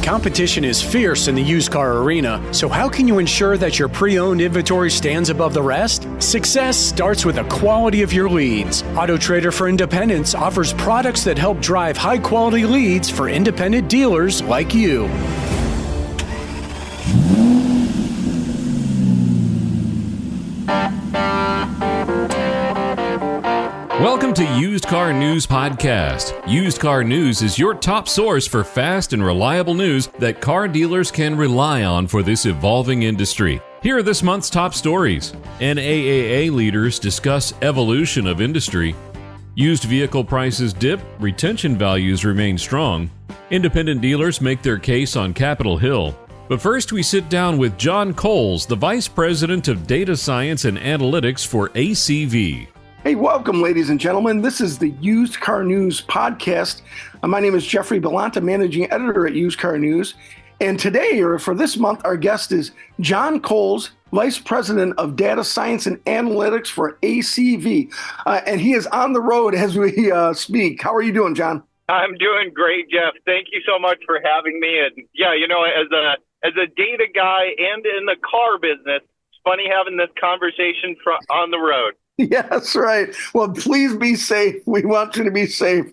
Competition is fierce in the used car arena, so how can you ensure that your pre-owned inventory stands above the rest? Success starts with the quality of your leads. Auto Trader for Independents offers products that help drive high-quality leads for independent dealers like you. Welcome to Used Car News Podcast. Used Car News is your top source for fast and reliable news that car dealers can rely on for this evolving industry. Here are this month's top stories. NAAA leaders discuss evolution of industry. Used vehicle prices dip, retention values remain strong. Independent dealers make their case on Capitol Hill. But first, we sit down with John Coles, the Vice President of Data Science and Analytics for ACV. Hey, welcome, ladies and gentlemen. This is the Used Car News Podcast. My name is Jeffrey Belanta, Managing Editor at Used Car News. And today, or for this month, our guest is John Coles, Vice President of Data Science and Analytics for ACV. And he is on the road as we speak. How are you doing, John? I'm doing great, Jeff. Thank you so much for having me. And yeah, you know, as a data guy and in the car business, it's funny having this conversation on the road. Yeah, that's right. Well, please be safe. We want you to be safe.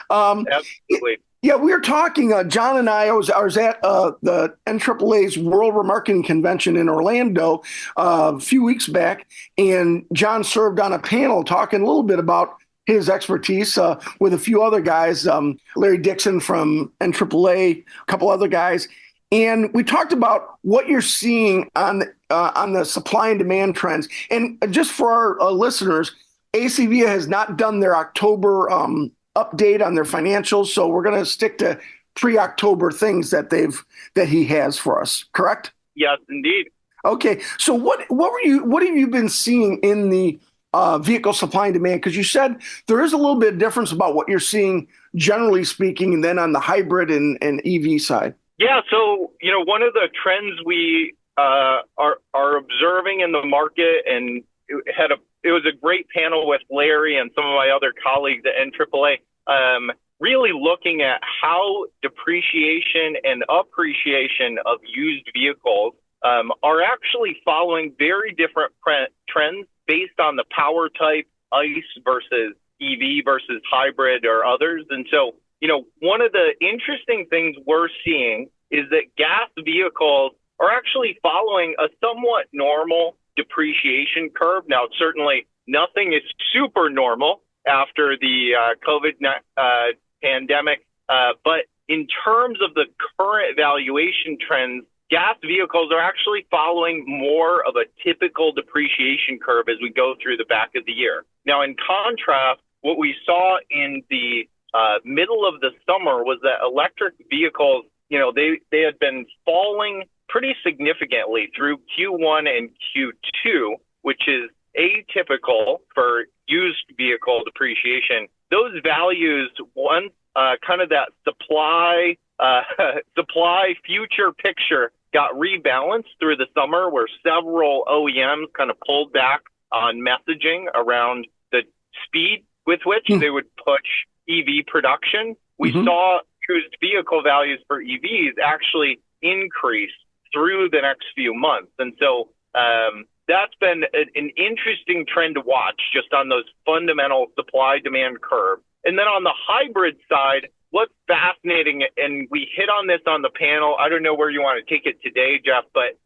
Absolutely. Yeah, we were talking, John and I was at the NAAA's World Remarketing Convention in Orlando a few weeks back, and John served on a panel talking a little bit about his expertise with a few other guys, Larry Dixon from NAAA, a couple other guys. And we talked about what you're seeing on the supply and demand trends. And just for our listeners, ACV has not done their October update on their financials, so we're going to stick to pre-October things that he has for us. Correct? Yes, indeed. Okay. So what have you been seeing in the vehicle supply and demand? Because you said there is a little bit of difference about what you're seeing, generally speaking, and then on the hybrid and EV side. Yeah, so, you know, one of the trends we are observing in the market, and it was a great panel with Larry and some of my other colleagues at NAAA, really looking at how depreciation and appreciation of used vehicles are actually following very different trends based on the power type, ICE versus EV versus hybrid or others. And so, you know, one of the interesting things we're seeing is that gas vehicles are actually following a somewhat normal depreciation curve. Now, certainly nothing is super normal after the COVID pandemic, but in terms of the current valuation trends, gas vehicles are actually following more of a typical depreciation curve as we go through the back of the year. Now, in contrast, what we saw in the middle of the summer was that electric vehicles, you know, they had been falling pretty significantly through Q1 and Q2, which is atypical for used vehicle depreciation. Those values, once kind of that supply future picture got rebalanced through the summer, where several OEMs kind of pulled back on messaging around the speed with which they would push EV production. We saw used vehicle values for EVs actually increase through the next few months. And so that's been an interesting trend to watch just on those fundamental supply-demand curves. And then on the hybrid side, what's fascinating, and we hit on this on the panel, I don't know where you want to take it today, Jeff, but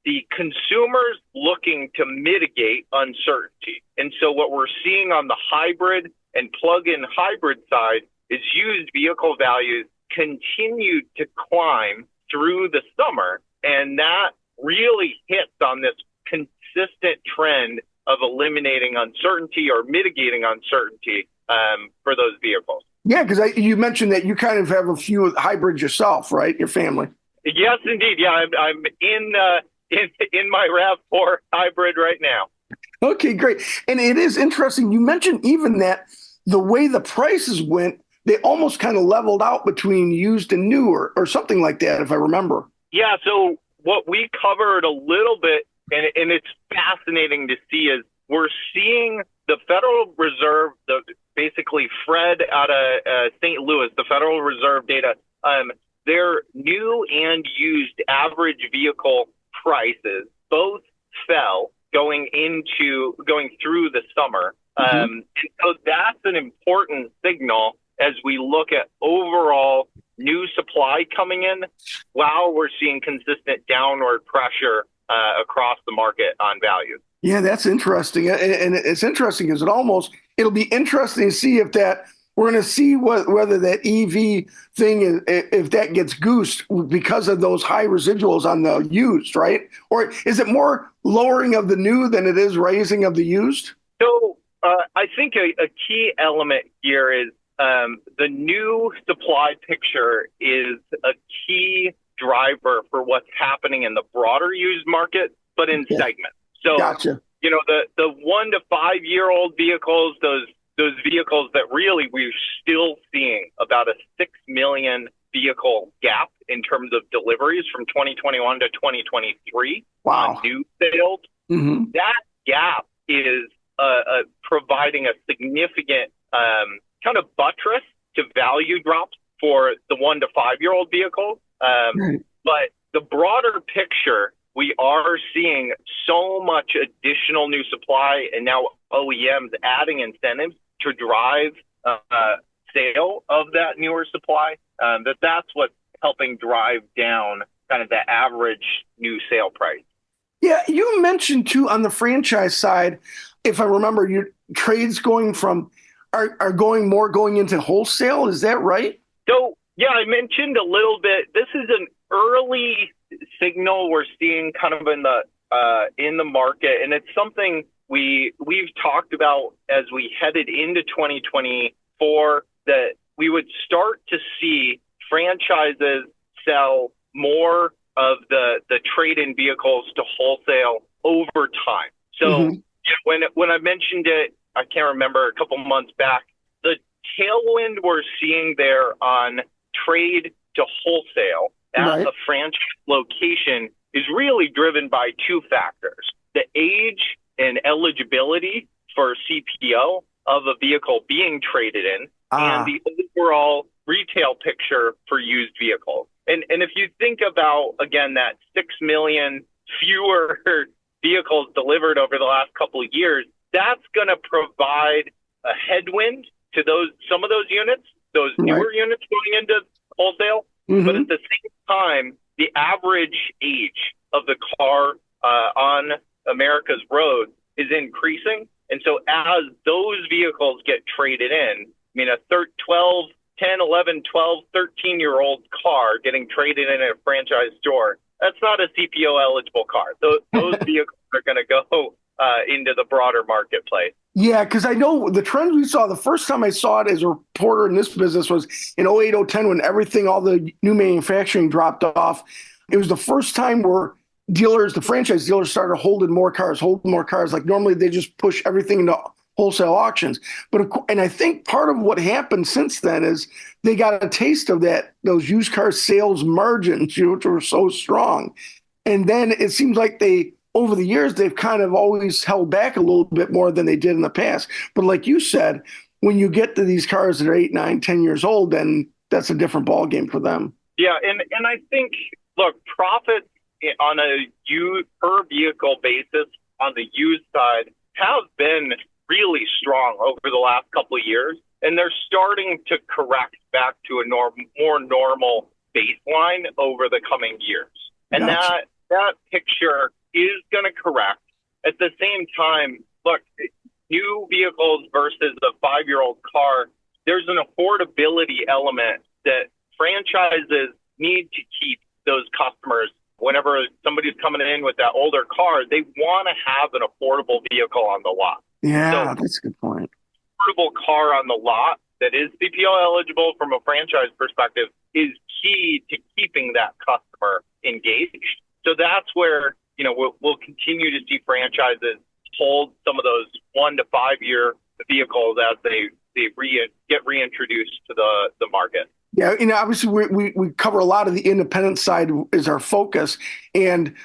the consumers looking to mitigate uncertainty. And so what we're seeing on the hybrid and plug-in hybrid side is used vehicle values continued to climb through the summer. And that really hits on this consistent trend of eliminating uncertainty or mitigating uncertainty for those vehicles. Yeah, because you mentioned that you kind of have a few hybrids yourself, right? Your family. Yes, indeed. Yeah, I'm in my RAV4 hybrid right now. Okay, great. And it is interesting. You mentioned even that the way the prices went, they almost kind of leveled out between used and new or something like that, if I remember. Yeah, so what we covered a little bit, and it's fascinating to see, is we're seeing the Federal Reserve, basically Fred out of St. Louis, the Federal Reserve data, their new and used average vehicle prices both fell going through the summer. So that's an important signal as we look at overall new supply coming in while we're seeing consistent downward pressure across the market on value. Yeah, that's interesting. And it's interesting because it'll be interesting to see if we're going to see whether that EV thing, if that gets goosed because of those high residuals on the used, right? Or is it more lowering of the new than it is raising of the used? So I think a key element here is the new supply picture is a key driver for what's happening in the broader used market, but in segments. So, gotcha. The 1 to 5 year old vehicles, those vehicles that really we're still seeing about a 6 million vehicle gap in terms of deliveries from 2021 to 2023 on new sales. That gap is providing a significant kind of buttress to value drops for the 1 to 5 year old vehicles. But the broader picture, we are seeing so much additional new supply and now OEMs adding incentives to drive sale of that newer supply, that's what's helping drive down kind of the average new sale price. Yeah, you mentioned too on the franchise side, if I remember, your trades are going into wholesale. Is that right? So yeah, I mentioned a little bit. This is an early signal we're seeing kind of in the market, and it's something we've talked about as we headed into 2024, that we would start to see franchises sell more of the trade-in vehicles to wholesale over time. So when I mentioned it, I can't remember, a couple months back, the tailwind we're seeing there on trade to wholesale at a franchise location is really driven by two factors: the age and eligibility for CPO of a vehicle being traded in, and the overall retail picture for used vehicles. And if you think about, again, that 6 million fewer vehicles delivered over the last couple of years, that's going to provide a headwind to some of those units, those newer units going into wholesale. But at the same time, the average age of the car on America's roads is increasing. And so as those vehicles get traded in, I mean, a 10, 11, 12, 13-year-old car getting traded in at a franchise store, that's not a CPO eligible car. Those vehicles are going to go into the broader marketplace. Yeah, because I know the trends we saw, the first time I saw it as a reporter in this business was in 08, 010, when all the new manufacturing dropped off. It was the first time where the franchise dealers started holding more cars. Like normally they just push everything into wholesale auctions. And I think part of what happened since then is they got a taste of those used car sales margins, which were so strong. And then it seems like over the years, they've kind of always held back a little bit more than they did in the past. But like you said, when you get to these cars that are 8, 9, 10 years old, then that's a different ballgame for them. Yeah, and I think, look, profits on a per vehicle basis on the used side have been really strong over the last couple of years, and they're starting to correct back to a more normal baseline over the coming years. And gotcha. that picture is going to correct. At the same time, look, new vehicles versus a 5-year-old car, there's an affordability element that franchises need to keep those customers. Whenever somebody's coming in with that older car, they want to have an affordable vehicle on the lot. Yeah, that's a good point. Affordable car on the lot that is CPO eligible from a franchise perspective is key to keeping that customer engaged. So that's where, we'll continue to see franchises hold some of those 1 to 5 year vehicles as they get reintroduced to the market. Yeah, obviously we cover a lot of the independent side is our focus, and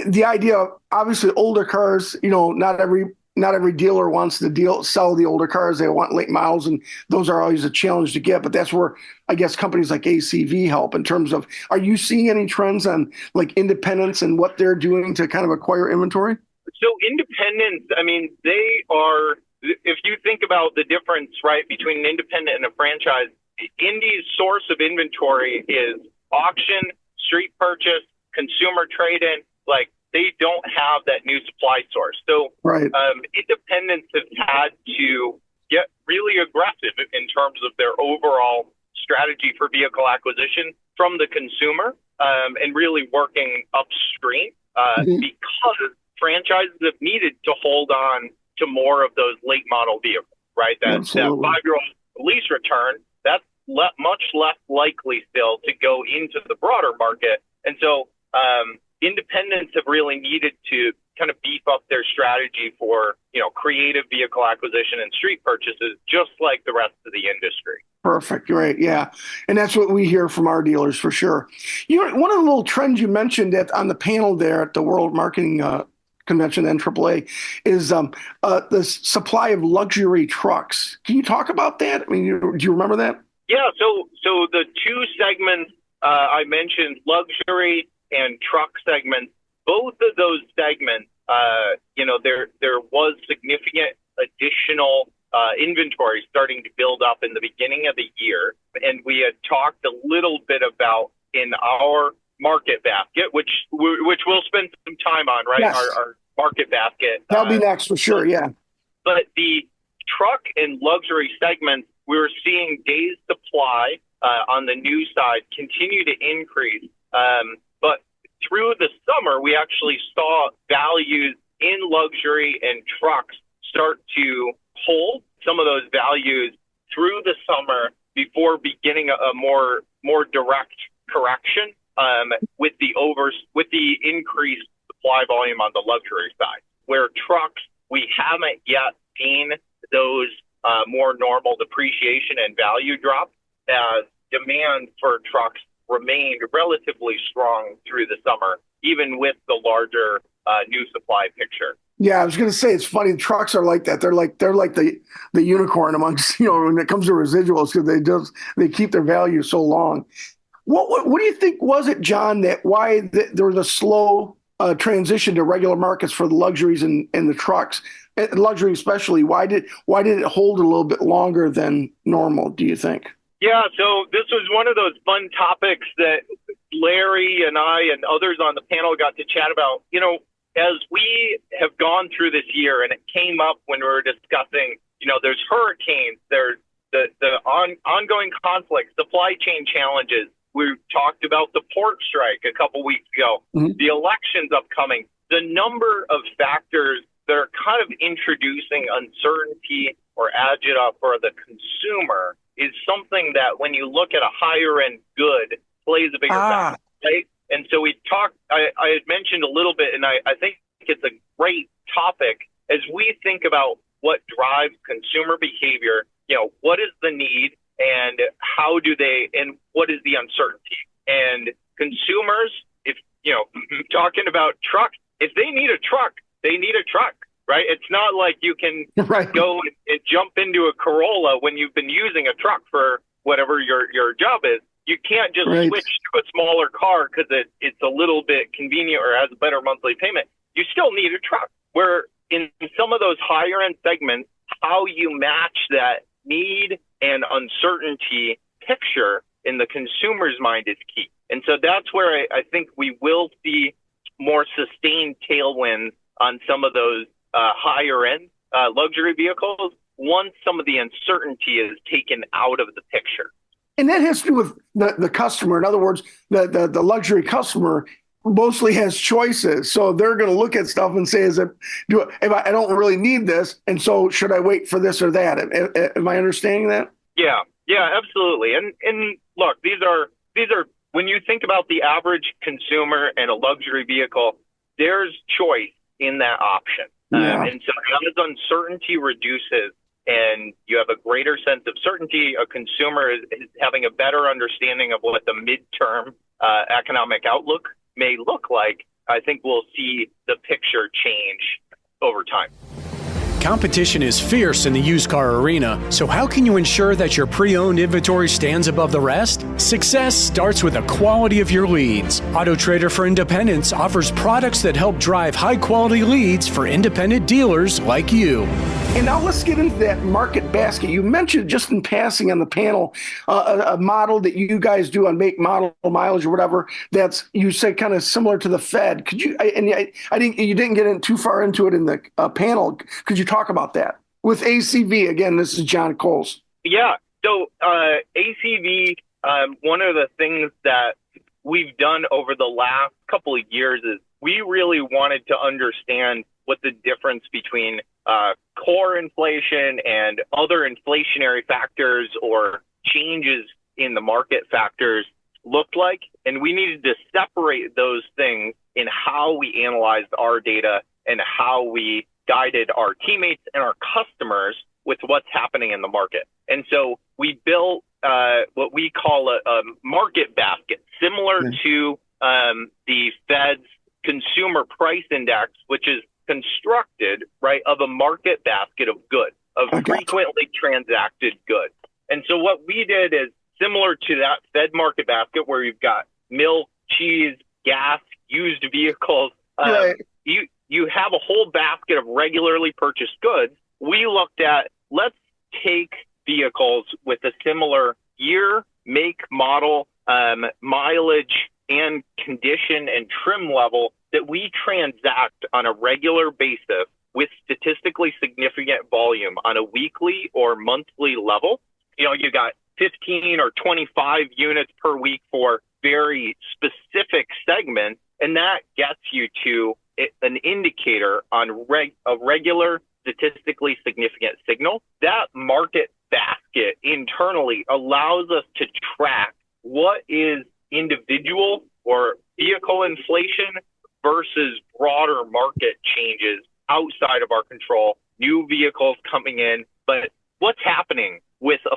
the idea of obviously older cars. Not every not every dealer wants to sell the older cars. They want late models, and those are always a challenge to get. But that's where I guess companies like ACV help in terms of, are you seeing any trends on like independents and what they're doing to kind of acquire inventory? So independents, I mean, they are, if you think about the difference, right, between an independent and a franchise, Indy's source of inventory is auction, street purchase, consumer trade-in. Like, they don't have that new supply source. So right. Independents have had to get really aggressive in terms of their overall strategy for vehicle acquisition from the consumer, and really working upstream because franchises have needed to hold on to more of those late model vehicles, right? That 5-year-old lease return, that's much less likely still to go into the broader market. And so independents have really needed to kind of beef up their strategy for, creative vehicle acquisition and street purchases, just like the rest of the industry. Perfect. Right. Yeah. And that's what we hear from our dealers for sure. One of the little trends you mentioned on the panel there at the World Marketing Convention, NAAA, is the supply of luxury trucks. Can you talk about that? I mean, do you remember that? Yeah. So the two segments I mentioned, luxury and truck segments, both of those segments, there was significant additional inventory starting to build up in the beginning of the year. And we had talked a little bit about in our market basket, which we'll spend some time on, right? Yes. Our market basket. That'll be next for sure, yeah. But the truck and luxury segments, we were seeing days supply on the new side continue to increase. But through the summer, we actually saw values in luxury and trucks start to hold some of those values through the summer before beginning a more direct correction with the increased supply volume on the luxury side. Where trucks, we haven't yet seen those more normal depreciation and value drops, as demand for trucks remained relatively strong through the summer, even with the larger new supply picture. Yeah, I was going to say, it's funny. Trucks are like that. They're like the unicorn amongst, when it comes to residuals, because they keep their value so long. What do you think was it, John, why there was a slow transition to regular markets for the luxuries and the trucks, luxury especially? Why did it hold a little bit longer than normal, do you think? Yeah, so this was one of those fun topics that Larry and I and others on the panel got to chat about. As we have gone through this year, and it came up when we were discussing, there's hurricanes, there's the ongoing conflict, supply chain challenges. We talked about the port strike a couple weeks ago, the elections upcoming, the number of factors that are kind of introducing uncertainty or agita for the consumer is something that when you look at a higher end good plays a bigger factor, right? And so we talked, I had mentioned a little bit, and I think it's a great topic as we think about what drives consumer behavior, what is the need and how do and what is the uncertainty? And consumers, if, talking about trucks, if they need a truck, they need a truck, right? It's not like you can go and jump into a Corolla when you've been using a truck for whatever your job is. You can't just switch to a smaller car because it's a little bit convenient or has a better monthly payment. You still need a truck. Where in some of those higher end segments, how you match that need and uncertainty picture in the consumer's mind is key. And so that's where I think we will see more sustained tailwinds on some of those higher end luxury vehicles once some of the uncertainty is taken out of the picture. And that has to do with the customer. In other words, the luxury customer mostly has choices. So they're going to look at stuff and say, if I don't really need this, and so should I wait for this or that? Am I understanding that? Yeah, absolutely. And look, these are when you think about the average consumer and a luxury vehicle, there's choice in that option. Yeah. And so as uncertainty reduces, and you have a greater sense of certainty, a consumer is having a better understanding of what the midterm economic outlook may look like. I think we'll see the picture change over time. Competition is fierce in the used car arena, so how can you ensure that your pre-owned inventory stands above the rest? Success starts with the quality of your leads. Auto Trader for Independents offers products that help drive high-quality leads for independent dealers like you. And now let's get into that market basket. You mentioned just in passing on the panel a model that you guys do on make, model, mileage, or whatever. That's, you say, kind of similar to the Fed. Could you? I think you didn't get in too far into it in the panel. Could you talk about that with ACV? Again, this is John Coles. Yeah. So ACV, one of the things that we've done over the last couple of years is we really wanted to understand what the difference between core inflation and other inflationary factors or changes in the market factors looked like. And we needed to separate those things in how we analyzed our data and how we guided our teammates and our customers with what's happening in the market. And so we built what we call a market basket, similar to the Fed's consumer price index, which is constructed, right, of a market basket of goods, of frequently transacted goods. And so what we did is similar to that Fed market basket where you've got milk, cheese, gas, used vehicles. You have a whole basket of regularly purchased goods. We looked at, let's take vehicles with a similar year, make, model, mileage, and condition and trim level that we transact on a regular basis with statistically significant volume on a weekly or monthly level. You know, you got 15 or 25 units per week for very specific segments, and that gets you to an indicator on a regular statistically significant signal. That market basket internally allows us to track what is individual or vehicle inflation versus broader market changes outside of our control, new vehicles coming in. But what's happening with a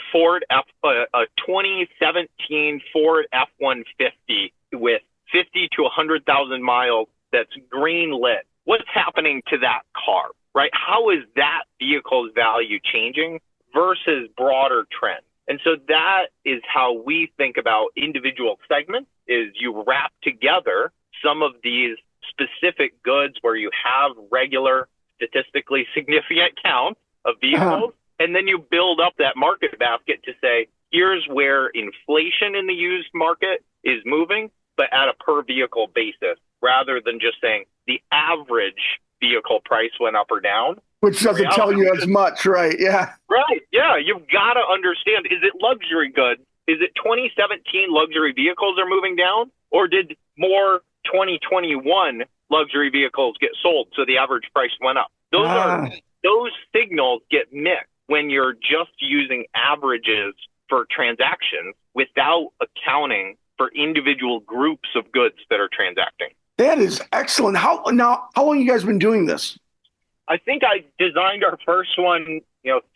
2017 Ford F-150 with 50 to 100,000 miles that's green lit? What's happening to that car, right? How is that vehicle's value changing versus broader trends? And so that is how we think about individual segments, is you wrap together some of these specific goods where you have regular statistically significant counts of vehicles, and then you build up that market basket to say, here's where inflation in the used market is moving, but at a per vehicle basis, rather than just saying the average vehicle price went up or down. Which doesn't tell you as much, right? Yeah. Right. Yeah. You've got to understand, is it luxury goods? Is it 2017 luxury vehicles are moving down? Or did more 2021 luxury vehicles get sold, so the average price went up? Those signals get mixed when you're just using averages for transactions without accounting for individual groups of goods that are transacting. That is excellent. How long have you guys been doing this? I think I designed our first one,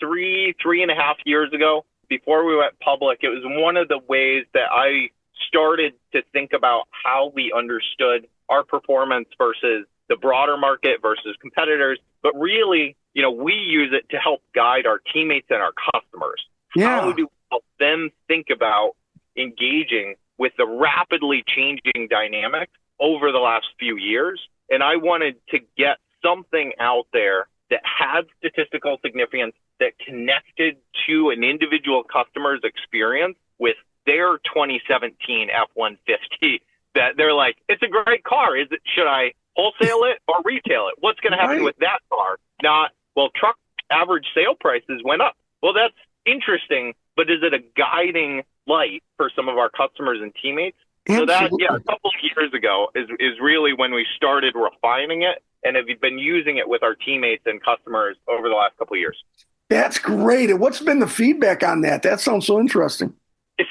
three and a half years ago before we went public. It was one of the ways that I started to think about how we understood our performance versus the broader market versus competitors. But really, we use it to help guide our teammates and our customers. Yeah. How do we help them think about engaging with the rapidly changing dynamics over the last few years? And I wanted to get something out there that had statistical significance, that connected to an individual customer's experience with their 2017 F-150, that they're like, it's a great car. Should I wholesale it or retail it? What's going to happen with that car? Not, well, truck average sale prices went up. Well, that's interesting, but is it a guiding light for some of our customers and teammates? Absolutely. So that, a couple of years ago is really when we started refining it, and have been using it with our teammates and customers over the last couple of years. That's great. And what's been the feedback on that? That sounds so interesting.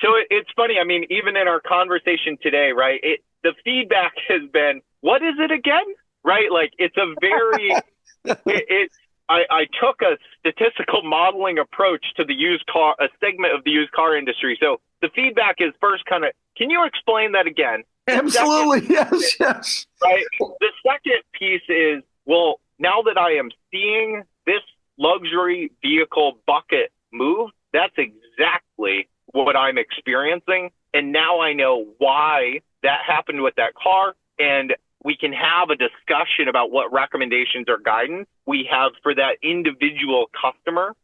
So it's funny. I mean, even in our conversation today, right, the feedback has been, what is it again? Right? Like, it's a very, I took a statistical modeling approach to the a segment of the used car industry. So the feedback is first kind of, can you explain that again? Absolutely. Yes. Right. The second piece is, well, now that I am seeing this luxury vehicle bucket move, that's exactly what I'm experiencing. And now I know why that happened with that car. And we can have a discussion about what recommendations or guidance we have for that individual customer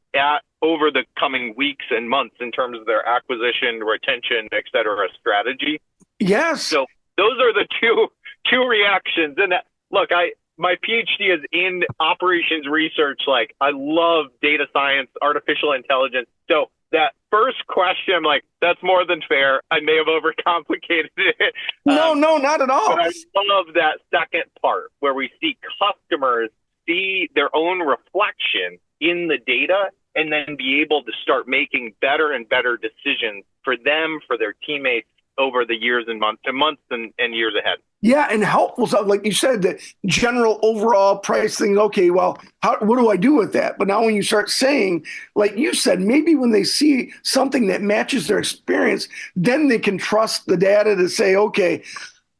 over the coming weeks and months in terms of their acquisition, retention, et cetera, strategy. Yes. So those are the two reactions. And look, my PhD is in operations research. Like, I love data science, artificial intelligence. So that first question, I'm like, that's more than fair. I may have overcomplicated it. No, not at all. But I love that second part where we see customers see their own reflection in the data and then be able to start making better and better decisions for them, for their teammates over the years and months and years ahead. Yeah, and helpful stuff. Like you said, the general overall price thing, okay, well, what do I do with that? But now when you start saying, like you said, maybe when they see something that matches their experience, then they can trust the data to say, okay,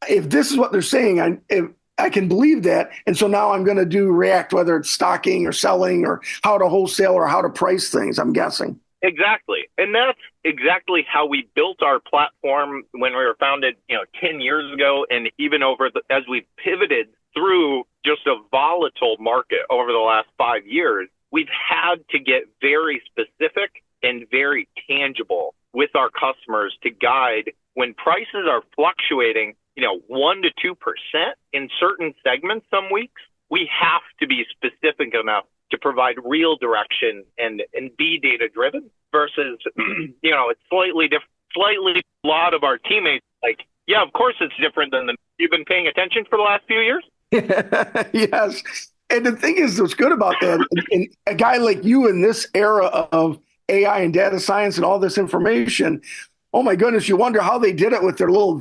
if this is what they're saying, I can believe that. And so now I'm going to react, whether it's stocking or selling or how to wholesale or how to price things, I'm guessing. Exactly. And that's exactly how we built our platform when we were founded, 10 years ago. And even as we pivoted through just a volatile market over the last 5 years, we've had to get very specific and very tangible with our customers to guide when prices are fluctuating, 1% to 2% in certain segments some weeks. We have to be specific enough to provide real direction and be data driven versus, it's slightly different. Slightly, a lot of our teammates like, yeah, of course it's different than you've been paying attention for the last few years. Yes. And the thing is, what's good about that, and a guy like you in this era of AI and data science and all this information, oh my goodness, you wonder how they did it with their little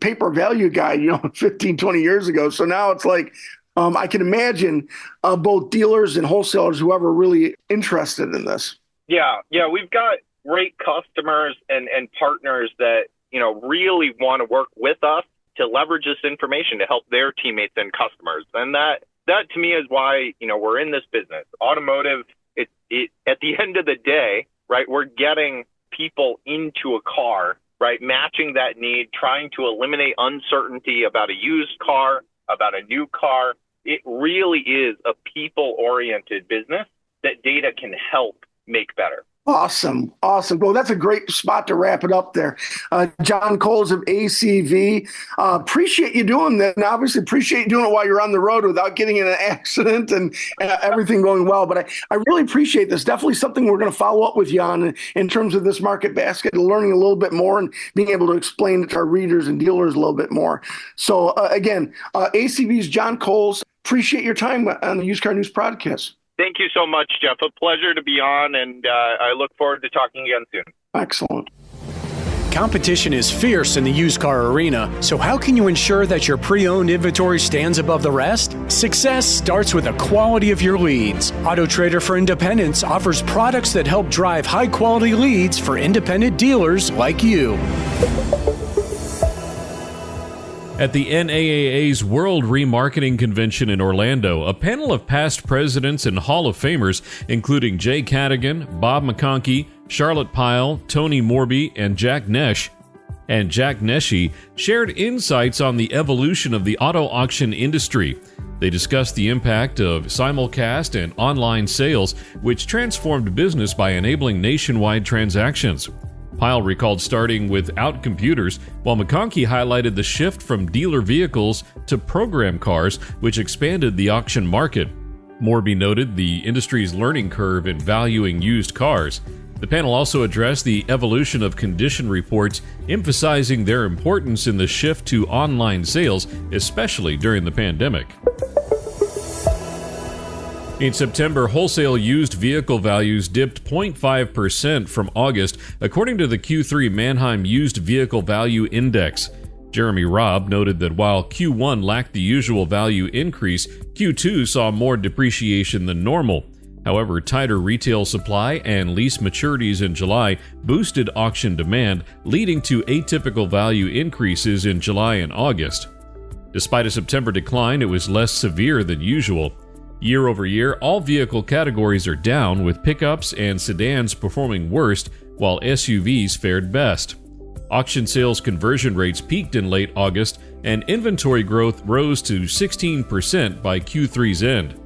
paper value guide, 15, 20 years ago. So now it's like, I can imagine both dealers and wholesalers, whoever really interested in this. Yeah, we've got great customers and partners that, really want to work with us to leverage this information to help their teammates and customers. And that to me is why, we're in this business. Automotive, it at the end of the day, right, we're getting people into a car, right, matching that need, trying to eliminate uncertainty about a used car, about a new car. It really is a people-oriented business that data can help make better. Awesome. Well, that's a great spot to wrap it up there. John Coles of ACV, appreciate you doing that. And obviously appreciate you doing it while you're on the road without getting in an accident and everything going well. But I really appreciate this. Definitely something we're going to follow up with you on in terms of this market basket, learning a little bit more and being able to explain it to our readers and dealers a little bit more. So again, ACV's John Coles, appreciate your time on the Used Car News podcast. Thank you so much, Jeff. A pleasure to be on, and I look forward to talking again soon. Excellent. Competition is fierce in the used car arena, so how can you ensure that your pre-owned inventory stands above the rest? Success starts with the quality of your leads. Auto Trader for Independents offers products that help drive high-quality leads for independent dealers like you. At the NAAA's World Remarketing Convention in Orlando, a panel of past presidents and Hall of Famers, including Jay Cadogan, Bob McConkey, Charlotte Pyle, Tony Morby, and Jack Neshy, shared insights on the evolution of the auto auction industry. They discussed the impact of simulcast and online sales, which transformed business by enabling nationwide transactions. Pyle recalled starting without computers, while McConkey highlighted the shift from dealer vehicles to program cars, which expanded the auction market. Morby noted the industry's learning curve in valuing used cars. The panel also addressed the evolution of condition reports, emphasizing their importance in the shift to online sales, especially during the pandemic. In September, wholesale used vehicle values dipped 0.5% from August, according to the Q3 Manheim Used Vehicle Value Index. Jeremy Robb noted that while Q1 lacked the usual value increase, Q2 saw more depreciation than normal. However, tighter retail supply and lease maturities in July boosted auction demand, leading to atypical value increases in July and August. Despite a September decline, it was less severe than usual. Year over year, all vehicle categories are down, with pickups and sedans performing worst, while SUVs fared best. Auction sales conversion rates peaked in late August, and inventory growth rose to 16% by Q3's end.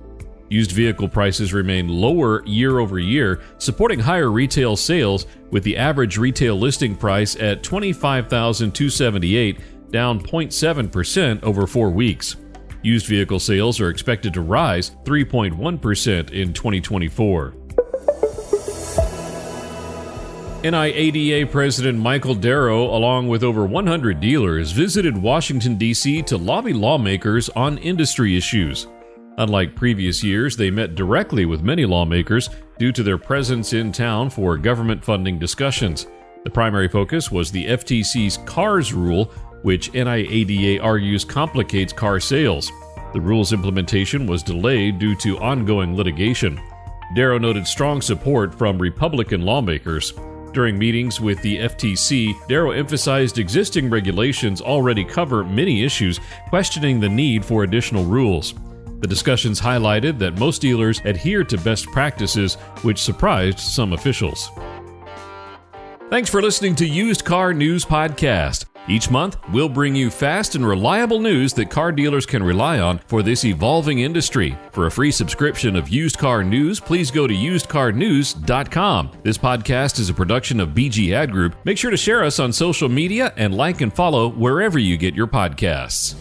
Used vehicle prices remain lower year over year, supporting higher retail sales, with the average retail listing price at $25,278, down 0.7% over 4 weeks. Used vehicle sales are expected to rise 3.1% in 2024. NAAA President Michael Darrow, along with over 100 dealers, visited Washington, D.C. to lobby lawmakers on industry issues. Unlike previous years, they met directly with many lawmakers due to their presence in town for government funding discussions. The primary focus was the FTC's CARS rule, which NAAA argues complicates car sales. The rule's implementation was delayed due to ongoing litigation. Darrow noted strong support from Republican lawmakers. During meetings with the FTC, Darrow emphasized existing regulations already cover many issues, questioning the need for additional rules. The discussions highlighted that most dealers adhere to best practices, which surprised some officials. Thanks for listening to Used Car News Podcast. Each month, we'll bring you fast and reliable news that car dealers can rely on for this evolving industry. For a free subscription of Used Car News, please go to usedcarnews.com. This podcast is a production of BG Ad Group. Make sure to share us on social media and like and follow wherever you get your podcasts.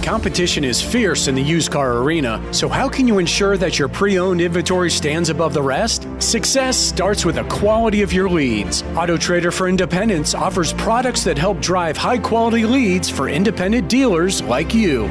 Competition is fierce in the used car arena, so how can you ensure that your pre-owned inventory stands above the rest? Success starts with the quality of your leads. Auto Trader for Independents offers products that help drive high-quality leads for independent dealers like you.